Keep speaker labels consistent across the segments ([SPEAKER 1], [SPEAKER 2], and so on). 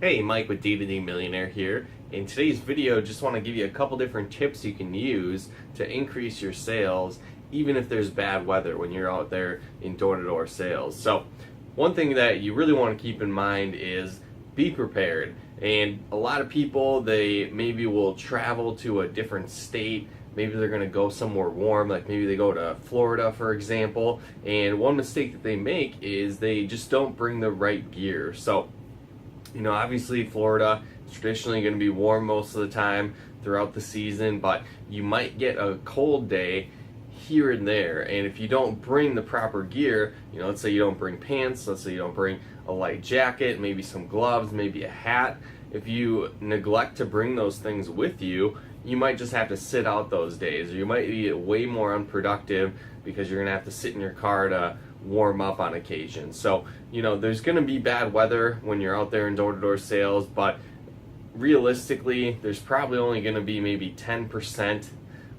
[SPEAKER 1] Hey, Mike with D2D Millionaire here. In today's video, just want to give you a couple different tips you can use to increase your sales even if there's bad weather when you're out there in door-to-door sales. So one thing that you really want to keep in mind is be prepared. And a lot of people, they maybe will travel to a different state. Maybe they're going to go somewhere warm, like maybe they go to Florida, for example. And one mistake that they make is they just don't bring the right gear. So obviously Florida is traditionally going to be warm most of the time throughout the season, but you might get a cold day here and there. And if you don't bring the proper gear, let's say you don't bring pants, let's say you don't bring a light jacket, maybe some gloves, maybe a hat. If you neglect to bring those things with you, you might just have to sit out those days, or you might be way more unproductive because you're going to have to sit in your car to warm up on occasion. So, there's going to be bad weather when you're out there in door-to-door sales, but realistically, there's probably only going to be maybe 10%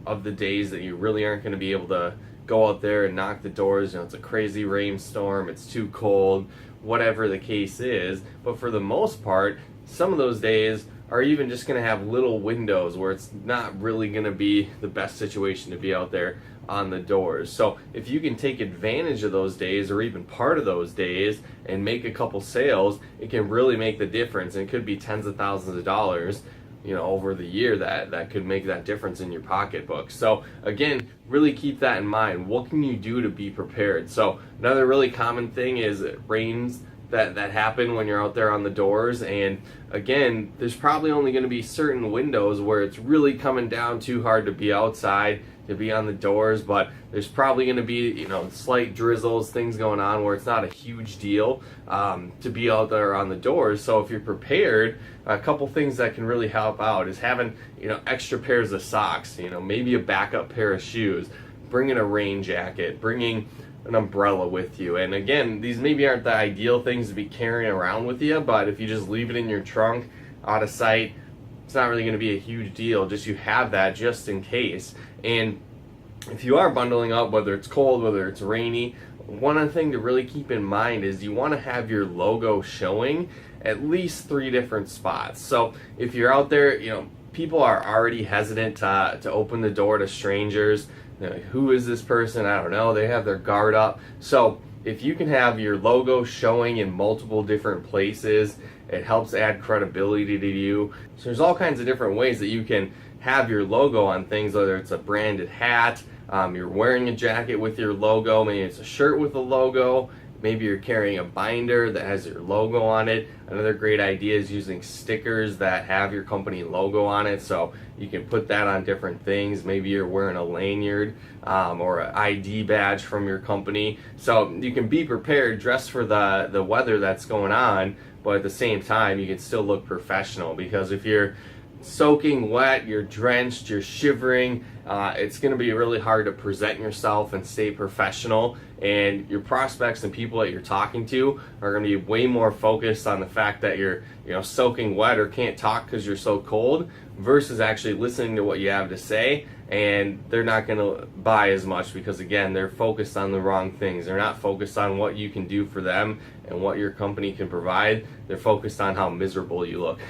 [SPEAKER 1] of the days that you really aren't going to be able to go out there and knock the doors. It's a crazy rainstorm, it's too cold, whatever the case is. But for the most part, some of those days are even just going to have little windows where it's not really going to be the best situation to be out there on the doors. So if you can take advantage of those days, or even part of those days, and make a couple sales, it can really make the difference. And it could be tens of thousands of dollars over the year that could make that difference in your pocketbook. So again, really keep that in mind. What can you do to be prepared? So another really common thing is rains that happen when you're out there on the doors. And again, there's probably only going to be certain windows where it's really coming down too hard to be outside, to be on the doors, but there's probably going to be slight drizzles, things going on where it's not a huge deal to be out there on the doors. So if you're prepared, a couple things that can really help out is having extra pairs of socks, maybe a backup pair of shoes, bringing a rain jacket, bringing an umbrella with you. And again, these maybe aren't the ideal things to be carrying around with you, but if you just leave it in your trunk out of sight, it's not really going to be a huge deal. Just you have that just in case. And if you are bundling up, whether it's cold, whether it's rainy, one thing to really keep in mind is you want to have your logo showing at least 3 different spots. So if you're out there, people are already hesitant to open the door to strangers. Like, who is this person? I don't know. They have their guard up. So if you can have your logo showing in multiple different places, it helps add credibility to you. So there's all kinds of different ways that you can have your logo on things, whether it's a branded hat, you're wearing a jacket with your logo, maybe it's a shirt with a logo, maybe you're carrying a binder that has your logo on it. Another great idea is using stickers that have your company logo on it, so you can put that on different things. Maybe you're wearing a lanyard or an ID badge from your company. So you can be prepared, dress for the weather that's going on, but at the same time, you can still look professional, because if you're soaking wet, you're drenched, you're shivering, it's going to be really hard to present yourself and stay professional, and your prospects and people that you're talking to are going to be way more focused on the fact that you're soaking wet or can't talk because you're so cold, versus actually listening to what you have to say. And they're not going to buy as much because, again, they're focused on the wrong things. They're not focused on what you can do for them and what your company can provide. They're focused on how miserable you look,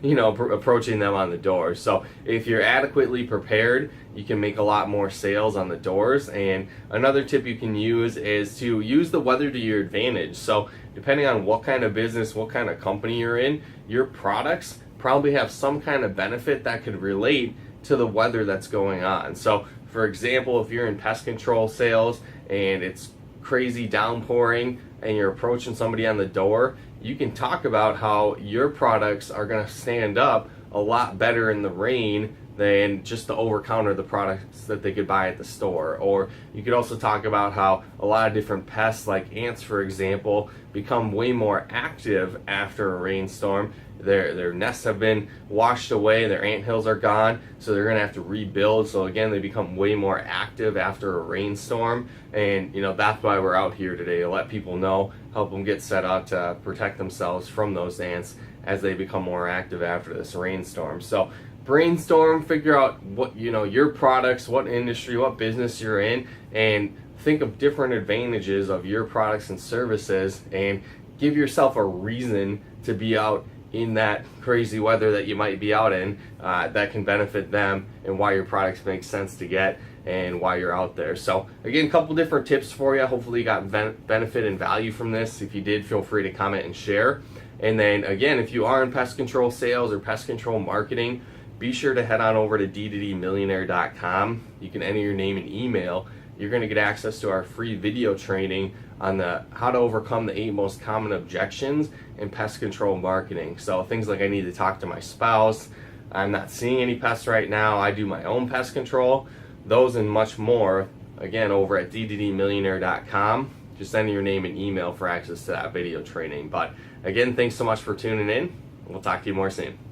[SPEAKER 1] approaching them on the door. So if you're adequately prepared, you can make a lot more sales on the doors. And another tip you can use is to use the weather to your advantage. So depending on what kind of business, what kind of company you're in, your products probably have some kind of benefit that could relate to the weather that's going on. So for example, if you're in pest control sales and it's crazy downpouring and you're approaching somebody on the door, you can talk about how your products are going to stand up a lot better in the rain than just to over-counter the products that they could buy at the store. Or you could also talk about how a lot of different pests, like ants for example, become way more active after a rainstorm. Their nests have been washed away, their ant hills are gone, so they're going to have to rebuild. So again, they become way more active after a rainstorm. And that's why we're out here today, to let people know, help them get set up to protect themselves from those ants as they become more active after this rainstorm. So brainstorm, figure out what your products, what industry, what business you're in, and think of different advantages of your products and services, and give yourself a reason to be out in that crazy weather that you might be out in, that can benefit them, and why your products make sense to get and why you're out there. So again, a couple different tips for you. Hopefully you got benefit and value from this. If you did, feel free to comment and share. And then again, if you are in pest control sales or pest control marketing, be sure to head on over to d2dmillionaire.com. You can enter your name and email. You're going to get access to our free video training on the how to overcome the 8 most common objections in pest control marketing. So things like, I need to talk to my spouse, I'm not seeing any pests right now, I do my own pest control, those and much more, again, over at d2dmillionaire.com. Just enter your name and email for access to that video training. But again, thanks so much for tuning in. We'll talk to you more soon.